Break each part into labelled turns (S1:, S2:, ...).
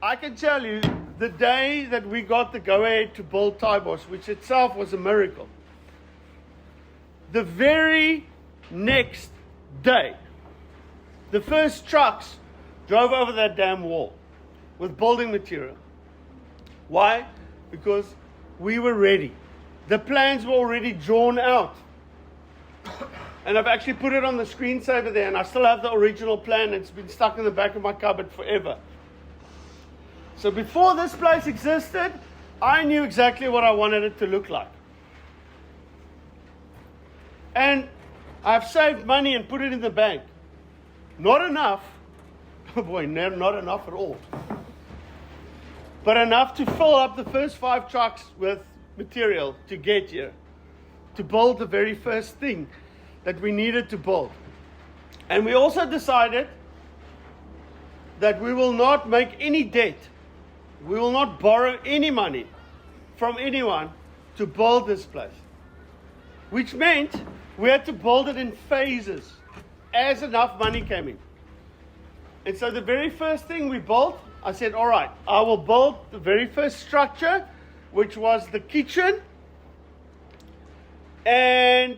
S1: I can tell you, the day that we got the go-ahead to build Taaibosch, which itself was a miracle, the very next day, the first trucks drove over that damn wall with building material. Why? Because we were ready. The plans were already drawn out. And I've actually put it on the screensaver there, and I still have the original plan. It's been stuck in the back of my cupboard forever. So before this place existed, I knew exactly what I wanted it to look like. And I've saved money and put it in the bank. Not enough. Oh boy, not enough at all. But enough to fill up the first 5 trucks with material to get here. To build the very first thing that we needed to build. And we also decided that we will not make any debt. We will not borrow any money from anyone to build this place. Which meant we had to build it in phases as enough money came in. And so the very first thing we built, I said, all right, I will build the very first structure, which was the kitchen. And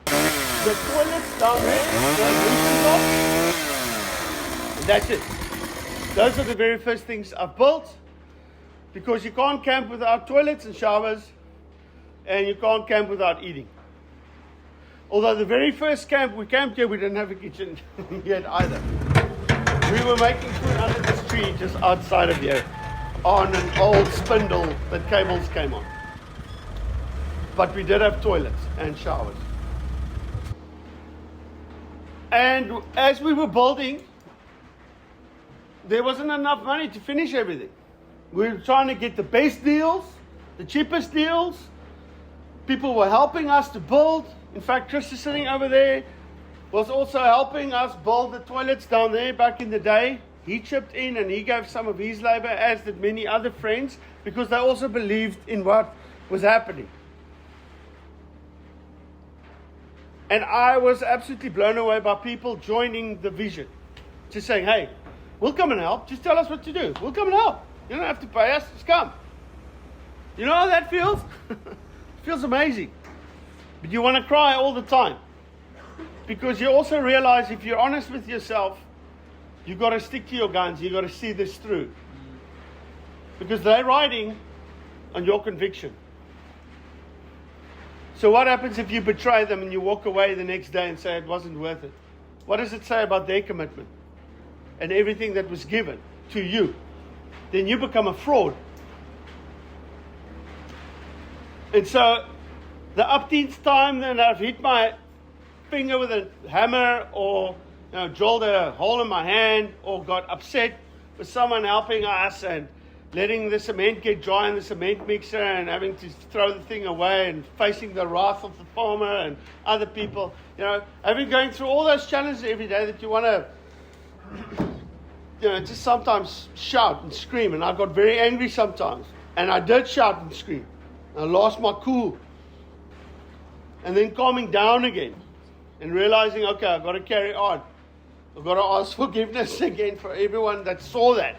S1: the toilets down there, and that's it. Those are the very first things I've built, because you can't camp without toilets and showers, and you can't camp without eating. Although the very first camp we camped here, we didn't have a kitchen yet either. We were making food under this tree just outside of here on an old spindle that cables came on. But we did have toilets and showers. And as we were building, there wasn't enough money to finish everything. We were trying to get the best deals, the cheapest deals. People were helping us to build. In fact, Chris is sitting over there, was also helping us build the toilets down there back in the day. He chipped in and he gave some of his labor, as did many other friends, because they also believed in what was happening. And I was absolutely blown away by people joining the vision. Just saying, hey, we'll come and help. Just tell us what to do. We'll come and help. You don't have to pay us. Just come. You know how that feels? It feels amazing. But you want to cry all the time. Because you also realize, if you're honest with yourself, you've got to stick to your guns. You've got to see this through. Because they're riding on your conviction. So what happens if you betray them and you walk away the next day and say it wasn't worth it? What does it say about their commitment and everything that was given to you? Then you become a fraud. And so the upteenth time that I've hit my finger with a hammer, or drilled a hole in my hand, or got upset with someone helping us and letting the cement get dry in the cement mixer and having to throw the thing away and facing the wrath of the farmer and other people, having going through all those challenges every day that you want to, just sometimes shout and scream. And I got very angry sometimes. And I did shout and scream. I lost my cool. And then calming down again and realizing, okay, I've got to carry on. I've got to ask forgiveness again for everyone that saw that.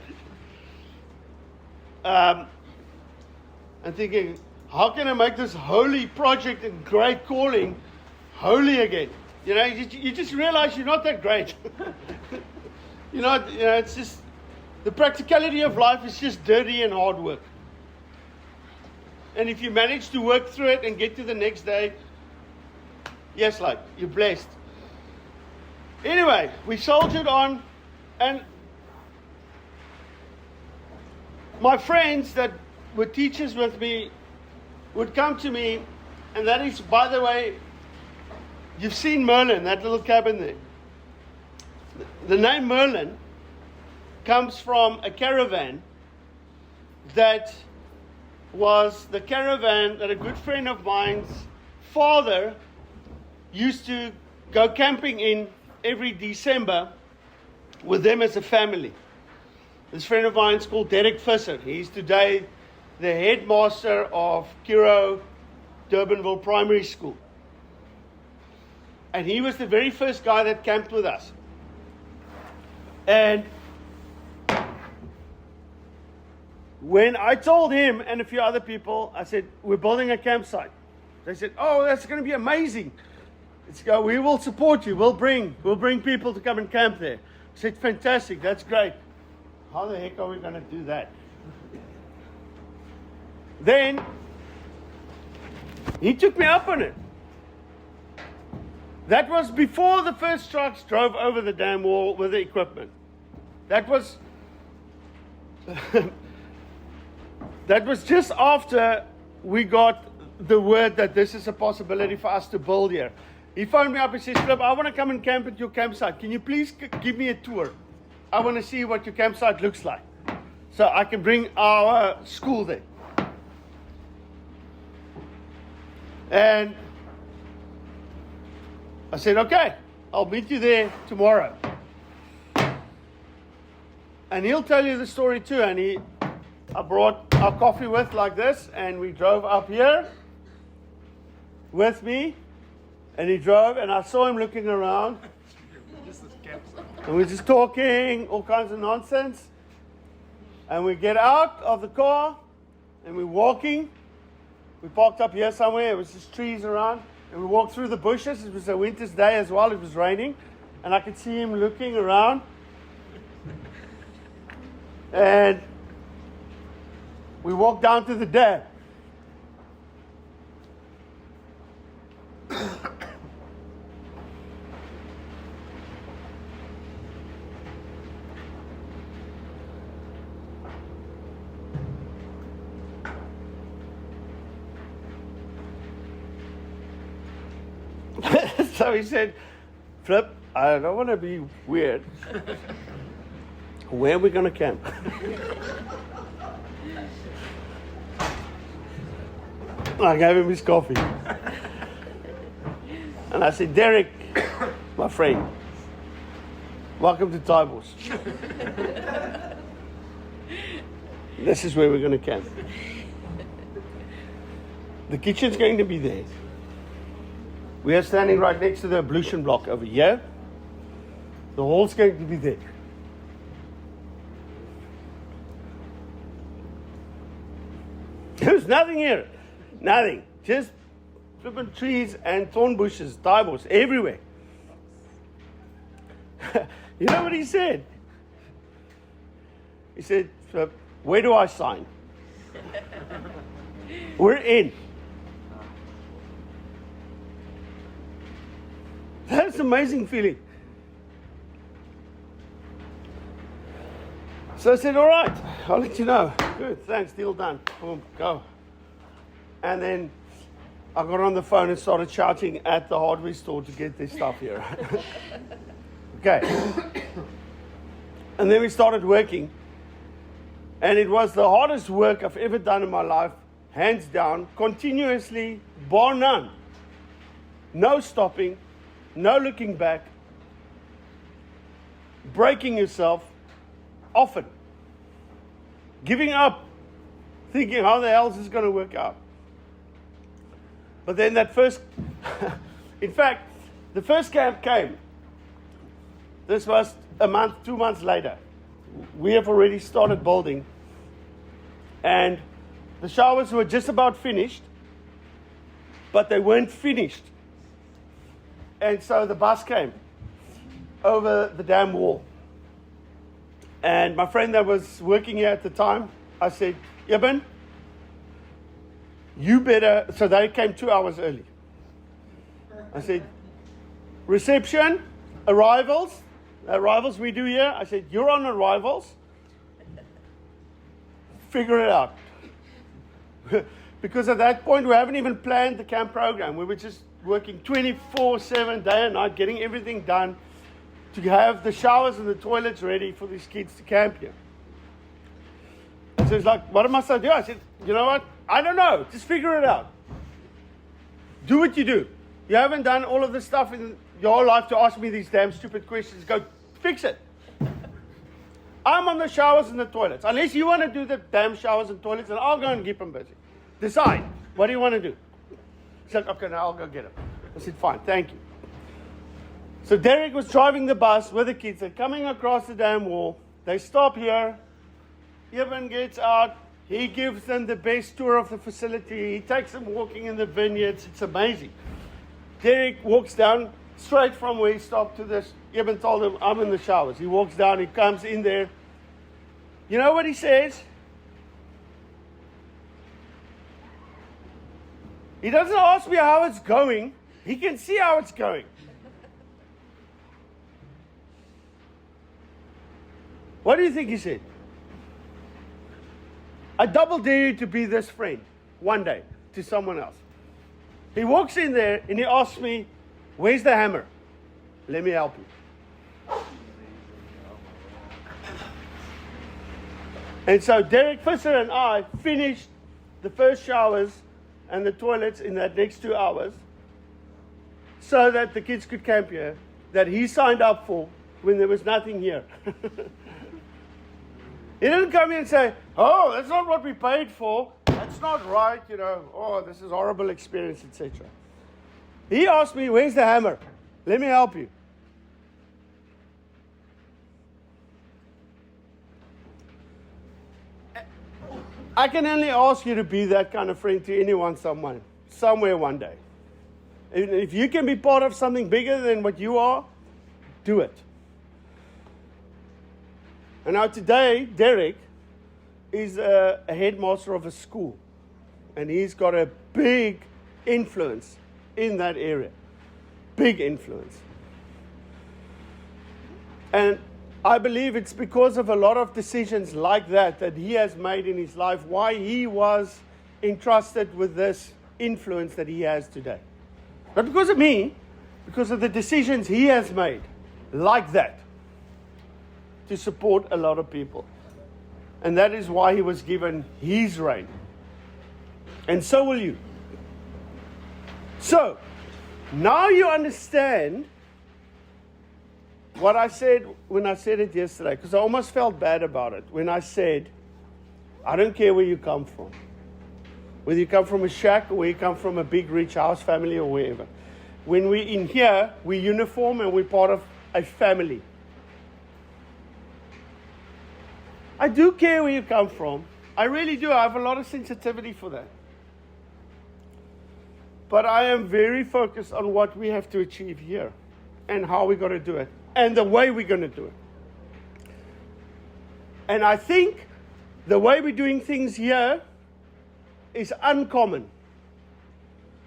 S1: And thinking, how can I make this holy project and great calling holy again? You just realize you're not that great. It's just, the practicality of life is just dirty and hard work. And if you manage to work through it and get to the next day, yes, you're blessed. Anyway, we soldiered on, and my friends that were teachers with me would come to me, and that is, by the way, you've seen Merlin, that little cabin there. The name Merlin comes from a caravan that was the caravan that a good friend of mine's father used to go camping in every December with them as a family. This friend of mine is called Derek Visser. He's today the headmaster of Kiro Durbanville Primary School. And he was the very first guy that camped with us. And when I told him and a few other people, I said, we're building a campsite. They said, oh, that's going to be amazing. We will support you. We'll bring people to come and camp there. I said, fantastic. That's great. How the heck are we going to do that? Then he took me up on it. That was before the first trucks drove over the dam wall with the equipment. That was that was just after we got the word that this is a possibility for us to build here. He phoned me up and says, Flip, I want to come and camp at your campsite. Can you please give me a tour? I want to see what your campsite looks like, so I can bring our school there. And I said, okay, I'll meet you there tomorrow. And he'll tell you the story too. And I brought our coffee with like this, and we drove up here with me. And he drove, and I saw him looking around. And we're just talking, all kinds of nonsense. And we get out of the car, and we're walking. We parked up here somewhere. There was just trees around. And we walked through the bushes. It was a winter's day as well. It was raining. And I could see him looking around. And we walked down to the dam. So he said, Flip, I don't want to be weird. Where are we going to camp? I gave him his coffee. And I said, Derek, my friend, welcome to Taaibosch. This is where we're going to camp. The kitchen's going to be there. We are standing right next to the ablution block over here. The hall's going to be there. There's nothing here. Nothing. Just flipping trees and thorn bushes, taaibosch, everywhere. You know what he said? He said, where do I sign? We're in. That's an amazing feeling. So I said, all right, I'll let you know. Good, thanks, deal done. Boom, go. And then I got on the phone and started shouting at the hardware store to get this stuff here. Okay. And then we started working. And it was the hardest work I've ever done in my life, hands down, continuously, bar none. No stopping. No looking back, breaking yourself often, giving up, thinking how the hell is this going to work out. But then that first, in fact, the first camp came. This was a month, 2 months later. We have already started building, and the showers were just about finished, but they weren't finished. And so the bus came over the dam wall. And my friend that was working here at the time, I said, Ibn, you better, so they came 2 hours early. I said, reception, arrivals we do here. I said, you're on arrivals. Figure it out. Because at that point, we haven't even planned the camp program. We were just working 24/7, day and night, getting everything done to have the showers and the toilets ready for these kids to camp here. And so it's like, what must I do? I said, you know what? I don't know. Just figure it out. Do what you do. You haven't done all of this stuff in your whole life to ask me these damn stupid questions. Go fix it. I'm on the showers and the toilets. Unless you want to do the damn showers and toilets, then I'll go and keep them busy. Decide. What do you want to do? He said, okay, now I'll go get him. I said, fine, thank you. So Derek was driving the bus with the kids. They're coming across the dam wall. They stop here. Evan gets out, He gives them the best tour of the facility. He takes them walking in the vineyards. It's amazing. Derek walks down straight from where he stopped to this. Eben told him, I'm in the showers. He walks down, he comes in there. You know what he says? He doesn't ask me how it's going. He can see how it's going. What do you think he said? I double dare you to be this friend one day to someone else. He walks in there and he asks me, where's the hammer? Let me help you. And so Derek Visser and I finished the first showers and the toilets in that next 2 hours so that the kids could camp here, that he signed up for when there was nothing here. He didn't come in and say, oh, that's not what we paid for. That's not right, oh, this is a horrible experience, etc. He asked me, where's the hammer? Let me help you. I can only ask you to be that kind of friend to anyone, somewhere one day. If you can be part of something bigger than what you are, do it. And now today, Derek is a headmaster of a school. And he's got a big influence in that area. Big influence. And I believe it's because of a lot of decisions like that he has made in his life, why he was entrusted with this influence that he has today. Not because of me, because of the decisions he has made like that to support a lot of people. And that is why he was given his reign. And so will you. So, now you understand what I said when I said it yesterday, because I almost felt bad about it when I said, I don't care where you come from. Whether you come from a shack or whether you come from a big rich house family or wherever. When we're in here, we're uniform and we're part of a family. I do care where you come from. I really do. I have a lot of sensitivity for that. But I am very focused on what we have to achieve here and how we're going to do it and the way we're going to do it. And I think the way we're doing things here is uncommon.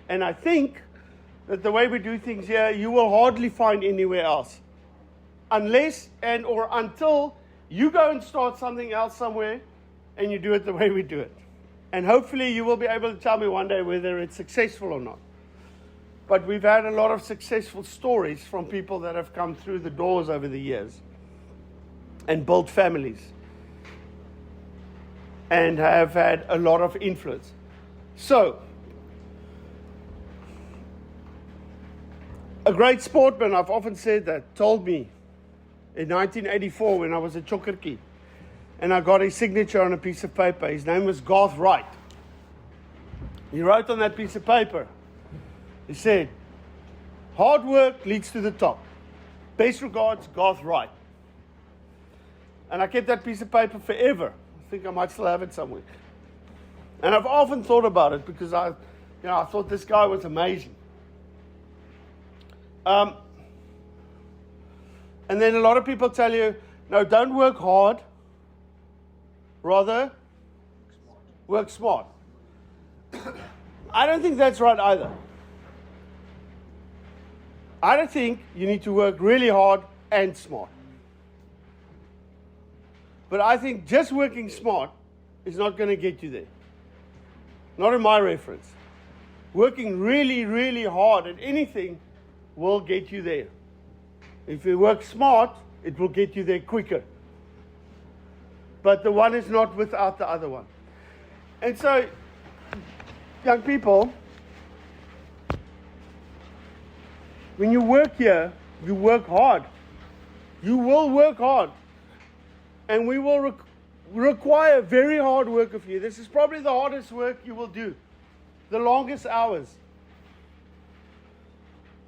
S1: And I think that the way we do things here, you will hardly find anywhere else. Unless and or until you go and start something else somewhere and you do it the way we do it. And hopefully you will be able to tell me one day whether it's successful or not. But we've had a lot of successful stories from people that have come through the doors over the years and built families and have had a lot of influence. So, a great sportsman, I've often said that, told me in 1984 when I was at Chokerkie, and I got his signature on a piece of paper. His name was Garth Wright. He wrote on that piece of paper, he said, hard work leads to the top. Best regards, Garth Wright. And I kept that piece of paper forever. I think I might still have it somewhere. And I've often thought about it because I thought this guy was amazing. And then a lot of people tell you, no, don't work hard. Rather, work smart. I don't think that's right either. I don't think you need to work really hard and smart. But I think just working smart is not going to get you there. Not in my reference. Working really, really hard at anything will get you there. If you work smart, it will get you there quicker. But the one is not without the other one. And so, young people, when you work here, you work hard. You will work hard. And we will require very hard work of you. This is probably the hardest work you will do. The longest hours.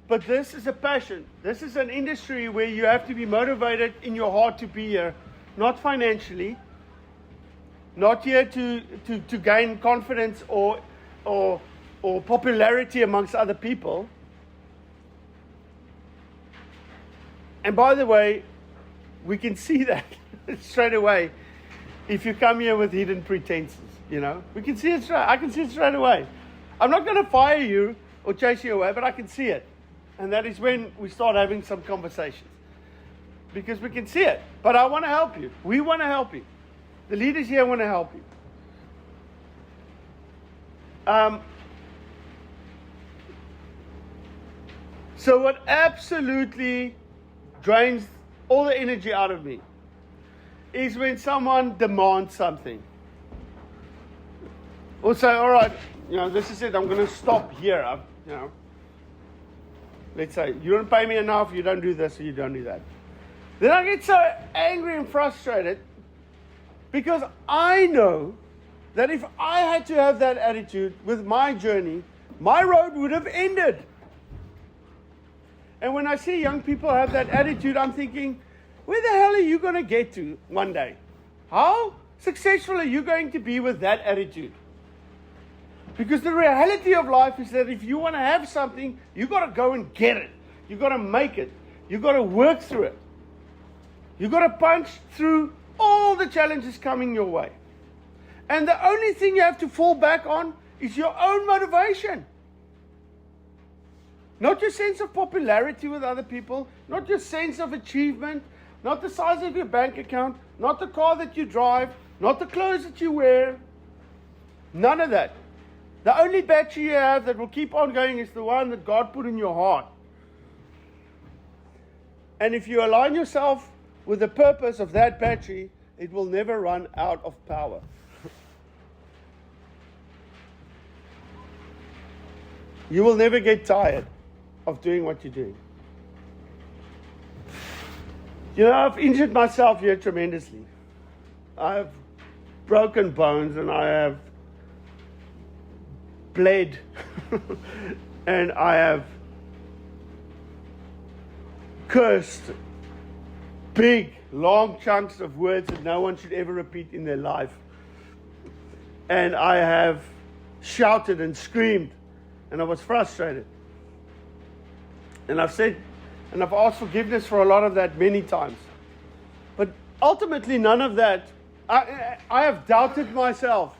S1: But this is a passion. This is an industry where you have to be motivated in your heart to be here. Not financially. not here to gain confidence or popularity amongst other people. And by the way, we can see that straight away if you come here with hidden pretenses, We can see it straight. I can see it straight away. I'm not going to fire you or chase you away, but I can see it. And that is when we start having some conversations. Because we can see it. But I want to help you. We want to help you. The leaders here want to help you. So what absolutely drains all the energy out of me is when someone demands something. Or say, all right, this is it, I'm going to stop here. Let's say, you don't pay me enough, you don't do this, or you don't do that. Then I get so angry and frustrated because I know that if I had to have that attitude with my journey, my road would have ended. And when I see young people have that attitude, I'm thinking, where the hell are you going to get to one day? How successful are you going to be with that attitude? Because the reality of life is that if you want to have something, you got to go and get it. You got to make it. You got to work through it. You got to punch through all the challenges coming your way. And the only thing you have to fall back on is your own motivation. Not your sense of popularity with other people, not your sense of achievement, not the size of your bank account, not the car that you drive, not the clothes that you wear. None of that. The only battery you have that will keep on going is the one that God put in your heart. And if you align yourself with the purpose of that battery, it will never run out of power. You will never get tired of doing what you're doing. I've injured myself here tremendously. I have broken bones and I have bled and I have cursed big, long chunks of words that no one should ever repeat in their life. And I have shouted and screamed and I was frustrated. And I've said, and I've asked forgiveness for a lot of that many times. But ultimately, none of that, I have doubted myself.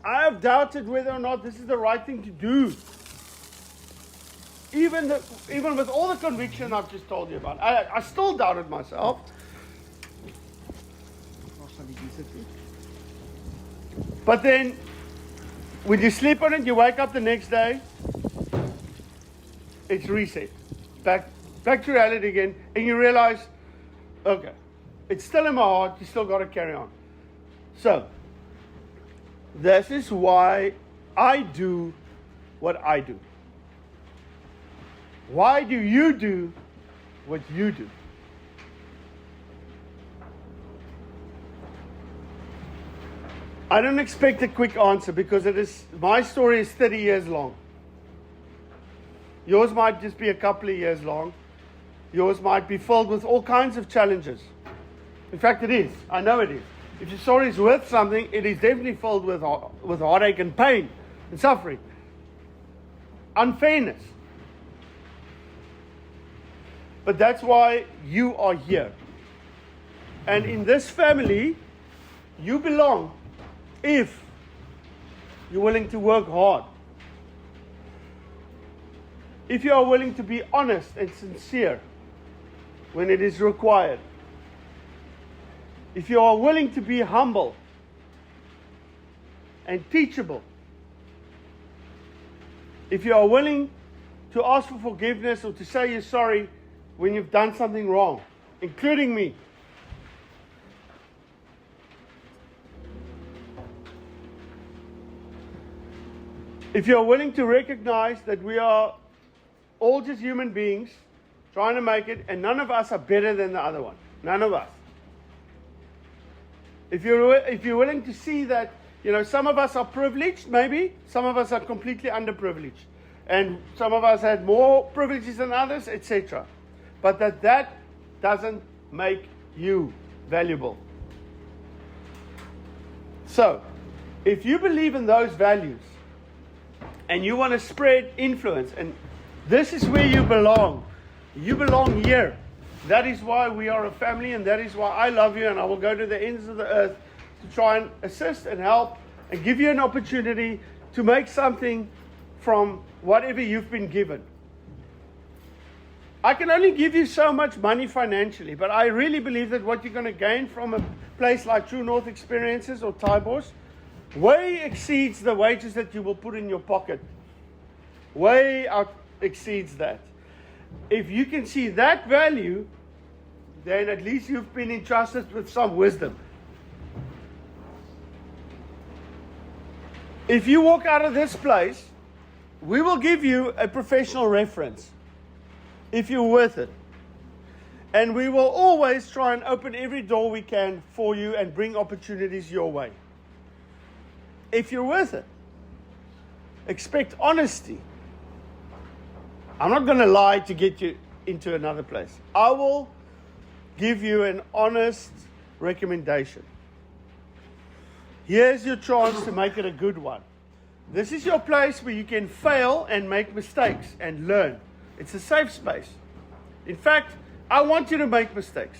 S1: I have doubted whether or not this is the right thing to do. Even with all the conviction I've just told you about, I still doubted myself. But then, when you sleep on it, you wake up the next day, it's reset. Back to reality again, and you realize, okay, it's still in my heart, you still got to carry on. So, this is why I do what I do. Why do you do what you do? I don't expect a quick answer because my story is 30 years long. Yours might just be a couple of years long. Yours might be filled with all kinds of challenges. In fact, it is. I know it is. If your story is worth something, it is definitely filled with heartache and pain and suffering. Unfairness. But that's why you are here. And in this family, you belong if you're willing to work hard. If you are willing to be honest and sincere when it is required. If you are willing to be humble and teachable. If you are willing to ask for forgiveness or to say you're sorry when you've done something wrong, including me. If you are willing to recognize that we are all just human beings trying to make it, and none of us are better than the other one. None of us. If you're willing to see that, some of us are privileged, maybe. Some of us are completely underprivileged. And some of us had more privileges than others, etc. But that doesn't make you valuable. So, if you believe in those values and you want to spread influence, and this is where you belong. You belong here. That is why we are a family, and that is why I love you, and I will go to the ends of the earth to try and assist and help and give you an opportunity to make something from whatever you've been given. I can only give you so much money financially, but I really believe that what you're going to gain from a place like True North Experiences or Taaibosch way exceeds the wages that you will put in your pocket. Way out exceeds that. If you can see that value, then at least you've been entrusted with some wisdom. If you walk out of this place, we will give you a professional reference if you're worth it. And we will always try and open every door we can for you and bring opportunities your way. If you're worth it, expect honesty. I'm not going to lie to get you into another place. I will give you an honest recommendation. Here's your chance to make it a good one. This is your place where you can fail and make mistakes and learn. It's a safe space. In fact, I want you to make mistakes.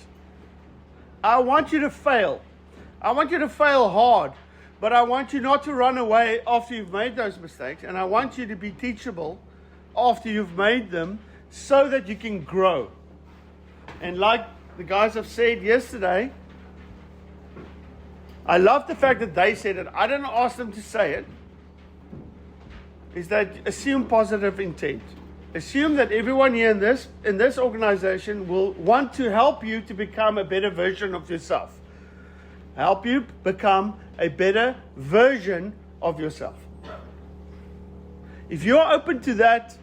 S1: I want you to fail. I want you to fail hard, but I want you not to run away after you've made those mistakes, and I want you to be teachable after you've made them so that you can grow. And like the guys have said yesterday, I love the fact that they said it. I didn't ask them to say it. Is that assume positive intent. Assume that everyone here in this organization will want to help you to become a better version of yourself. Help you become a better version of yourself. If you're open to that,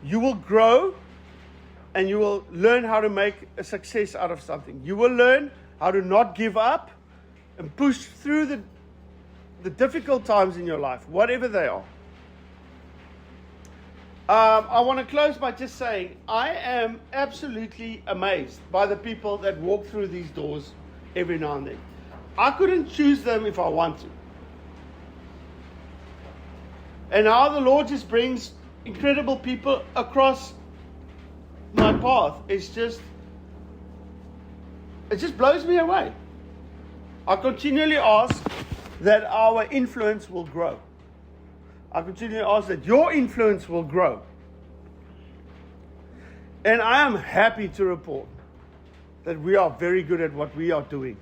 S1: you will grow and you will learn how to make a success out of something. You will learn how to not give up and push through the difficult times in your life, whatever they are. I want to close by just saying, I am absolutely amazed by the people that walk through these doors every now and then. I couldn't choose them if I want to. And how the Lord just brings incredible people across my path is just, it just blows me away. I continually ask that our influence will grow. I continually ask that your influence will grow. And I am happy to report that we are very good at what we are doing.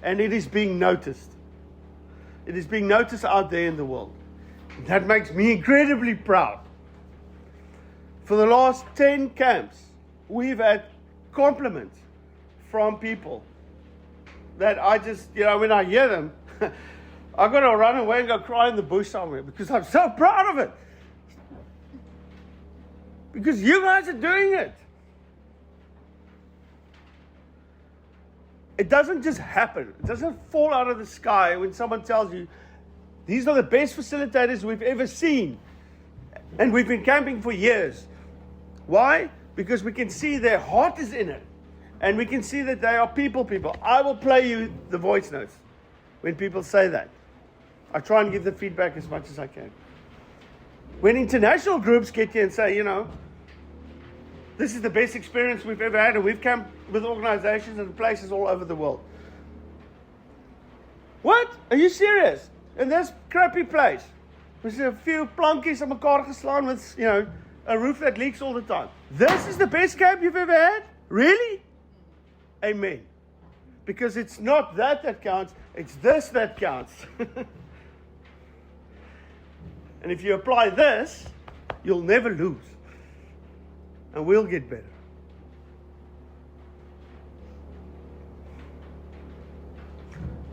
S1: And it is being noticed. It is being noticed out there in the world. That makes me incredibly proud. For the last 10 camps, we've had compliments from people that I just, when I hear them, I've got to run away and go cry in the bush somewhere because I'm so proud of it. Because you guys are doing it. It doesn't just happen. It doesn't fall out of the sky when someone tells you, these are the best facilitators we've ever seen. And we've been camping for years. Why? Because we can see their heart is in it. And we can see that they are people. I will play you the voice notes when people say that. I try and give the feedback as much as I can. When international groups get here and say, this is the best experience we've ever had, and we've camped with organizations and places all over the world. What? Are you serious? In this crappy place, with a few plankies on mekaar geslaan with, a roof that leaks all the time. This is the best camp you've ever had? Really? Amen. Because it's not that counts, it's this that counts. And if you apply this, you'll never lose. And we'll get better.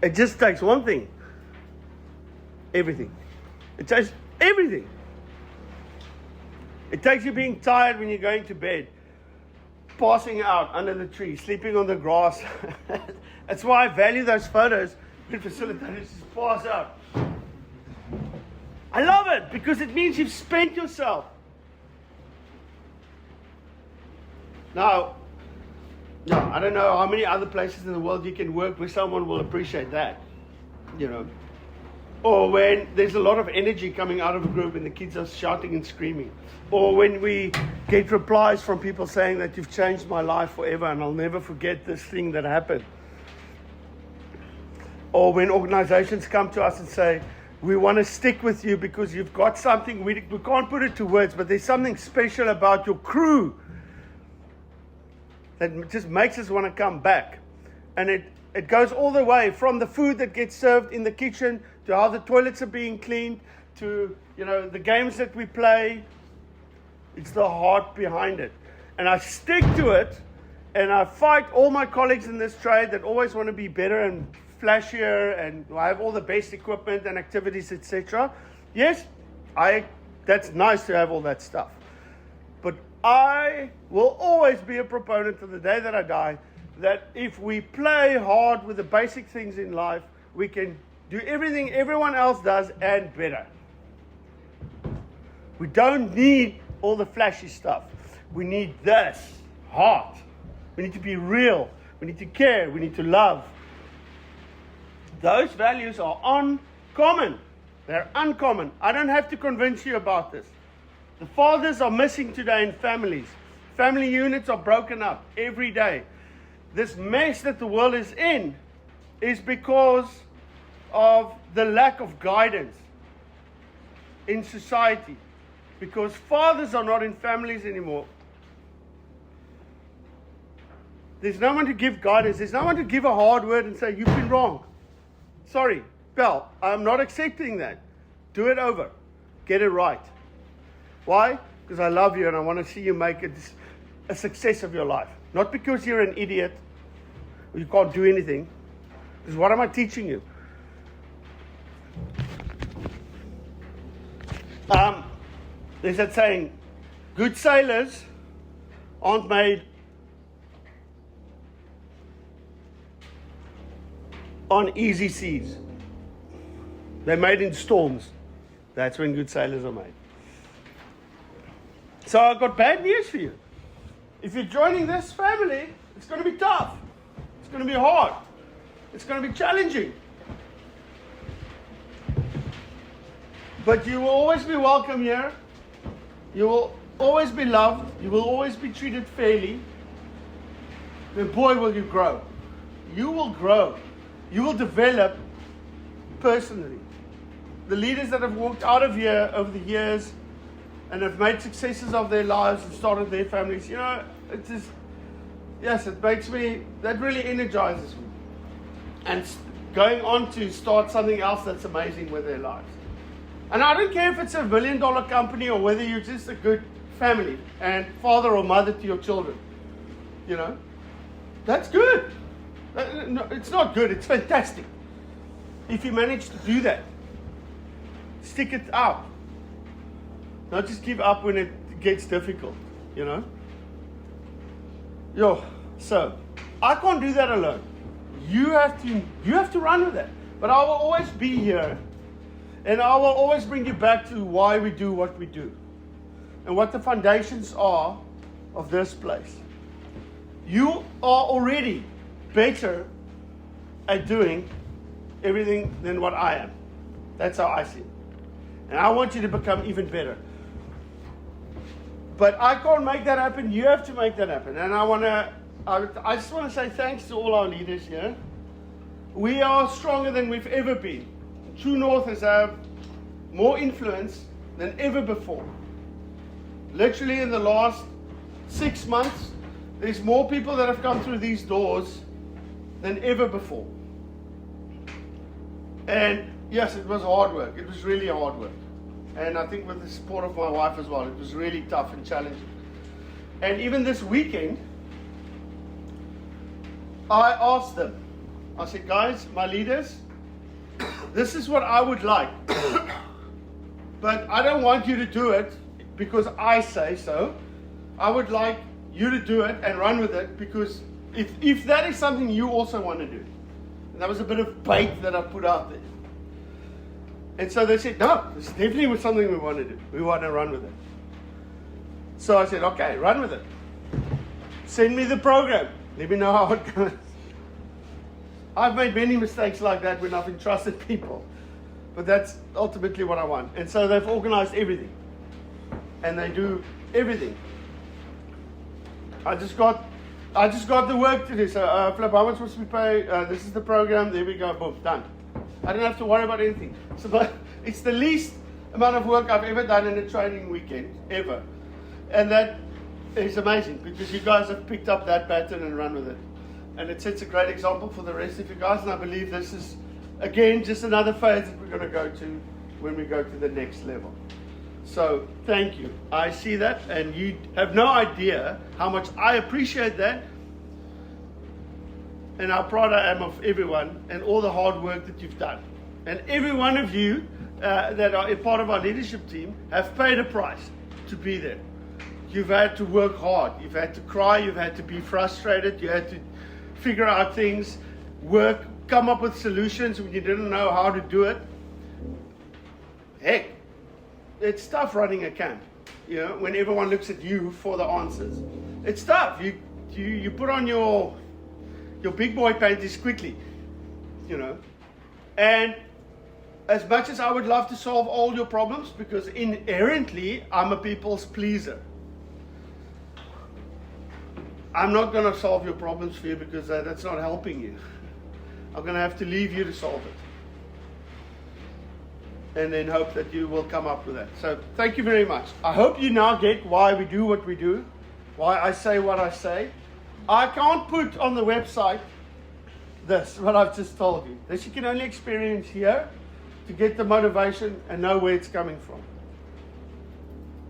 S1: It just takes one thing. Everything. It takes everything. It takes you being tired when you're going to bed, passing out under the tree, sleeping on the grass. That's why I value those photos when facilitators just pass out. I love it because it means you've spent yourself. Now, No, I don't know how many other places in the world you can work where someone will appreciate that, you know. Or when there's a lot of energy coming out of a group and the kids are shouting and screaming. Or when we get replies from people saying that you've changed my life forever and I'll never forget this thing that happened. Or when organizations come to us and say, we want to stick with you because you've got something, we can't put it to words, but there's something special about your crew that just makes us want to come back. And it goes all the way from the food that gets served in the kitchen to how the toilets are being cleaned to, you know, the games that we play. It's the heart behind it. And I stick to it, and I fight all my colleagues in this trade that always want to be better and flashier and I have all the best equipment and activities, etc. Yes, that's nice to have all that stuff. But I will always be a proponent to the day that I die that if we play hard with the basic things in life, we can do everything everyone else does and better. We don't need all the flashy stuff. We need this heart. We need to be real. We need to care. We need to love. Those values are uncommon. They're uncommon. I don't have to convince you about this. The fathers are missing today in families. Family units are broken up every day. This mess that the world is in is because of the lack of guidance in society. Because fathers are not in families anymore. There's no one to give guidance. There's no one to give a hard word and say, you've been wrong. Sorry, pal, I'm not accepting that. Do it over. Get it right. Why? Because I love you and I want to see you make a success of your life. Not because you're an idiot or you can't do anything. Because what am I teaching you? There's that saying, good sailors aren't made on easy seas. They're made in storms. That's when good sailors are made. So I've got bad news for you. If you're joining this family, it's going to be tough. It's going to be hard. It's going to be challenging. But you will always be welcome here. You will always be loved. You will always be treated fairly. Then boy, will you grow. You will grow. You will develop personally. The leaders that have walked out of here over the years and have made successes of their lives and started their families, you know, it just, yes, it makes me, that really energizes me. And going on to start something else that's amazing with their lives. And I don't care if it's $1 million company or whether you're just a good family and father or mother to your children. You know, that's good. No, it's not good, it's fantastic. If you manage to do that, stick it out. Don't just give up when it gets difficult, you know. So I can't do that alone. You have to run with that. But I will always be here, and I will always bring you back to why we do what we do, and what the foundations are of this place. You are already better at doing everything than what I am. That's how I see it. And I want you to become even better. But I can't make that happen. You have to make that happen. And I just want to say thanks to all our leaders here. We are stronger than we've ever been. True Northers have more influence than ever before. Literally in the last 6 months, there's more people that have come through these doors than ever before. And yes, it was hard work. It was really hard work. And I think with the support of my wife as well, it was really tough and challenging. And even this weekend, I asked them, I said, guys, my leaders, this is what I would like. But I don't want you to do it because I say so. I would like you to do it and run with it because if that is something you also want to do. And that was a bit of bait that I put out there. And so they said, no, this definitely was something we want to do. We want to run with it. So I said, okay, run with it. Send me the program. Let me know how it goes. I've made many mistakes like that when I've entrusted people. But that's ultimately what I want. And so they've organized everything. And they do everything. I just got the work to do. So, Flip, how much must we pay? This is the program. There we go. Boom. Done. I don't have to worry about anything. So it's the least amount of work I've ever done in a training weekend. Ever. And that is amazing because you guys have picked up that pattern and run with it. And it sets a great example for the rest of you guys. And I believe this is, again, just another phase that we're going to go to when we go to the next level. So thank you. I see that, and you have no idea how much I appreciate that and how proud I am of everyone and all the hard work that you've done. And every one of you that are a part of our leadership team have paid a price to be there. You've had to work hard. You've had to cry. You've had to be frustrated. You had to figure out things, work, come up with solutions when you didn't know how to do it. Heck, it's tough running a camp, you know, when everyone looks at you for the answers. It's tough. You put on your big boy panties quickly, you know. And as much as I would love to solve all your problems, because inherently I'm a people's pleaser, I'm not going to solve your problems for you because that's not helping you. I'm going to have to leave you to solve it. And then hope that you will come up with that. So thank you very much. I hope you now get why we do what we do, why I say what I say. I can't put on the website this, what I've just told you. This you can only experience here to get the motivation and know where it's coming from.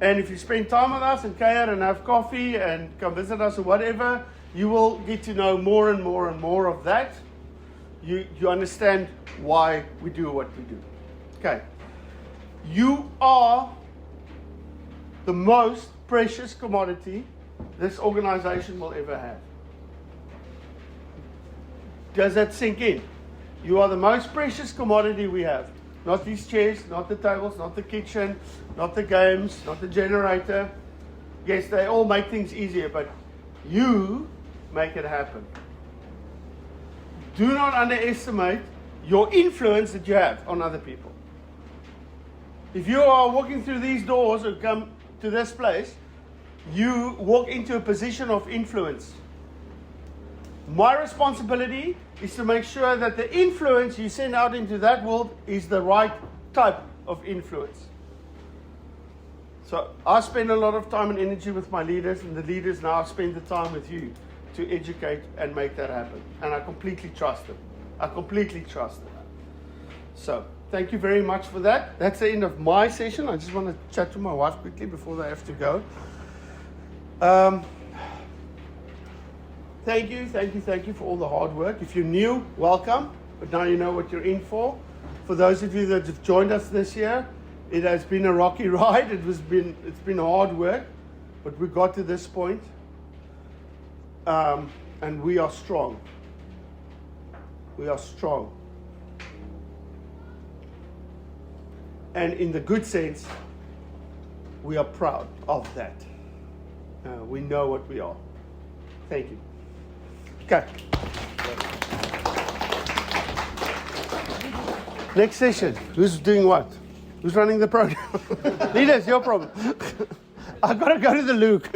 S1: And if you spend time with us and KR and have coffee and come visit us or whatever, you will get to know more and more and more of that. You understand why we do what we do. Okay. You are the most precious commodity this organization will ever have. Does that sink in? You are the most precious commodity we have. Not these chairs, not the tables, not the kitchen, not the games, not the generator. Yes, they all make things easier, but you make it happen. Do not underestimate your influence that you have on other people. If you are walking through these doors or come to this place, you walk into a position of influence. My responsibility is to make sure that the influence you send out into that world is the right type of influence. So I spend a lot of time and energy with my leaders, and the leaders now spend the time with you to educate and make that happen. And I completely trust them. I completely trust them. So thank you very much for that. That's the end of my session. I just want to chat to my wife quickly before they have to go. Thank you for all the hard work. If you're new, welcome. But now you know what you're in for. For those of you that have joined us this year, it has been a rocky ride. It's been hard work, but we got to this point, and we are strong. We are strong. And in the good sense, we are proud of that. We know what we are. Thank you. Okay. Next session. Who's doing what? Who's running the program? Leaders, your problem. I've got to go to the Luke.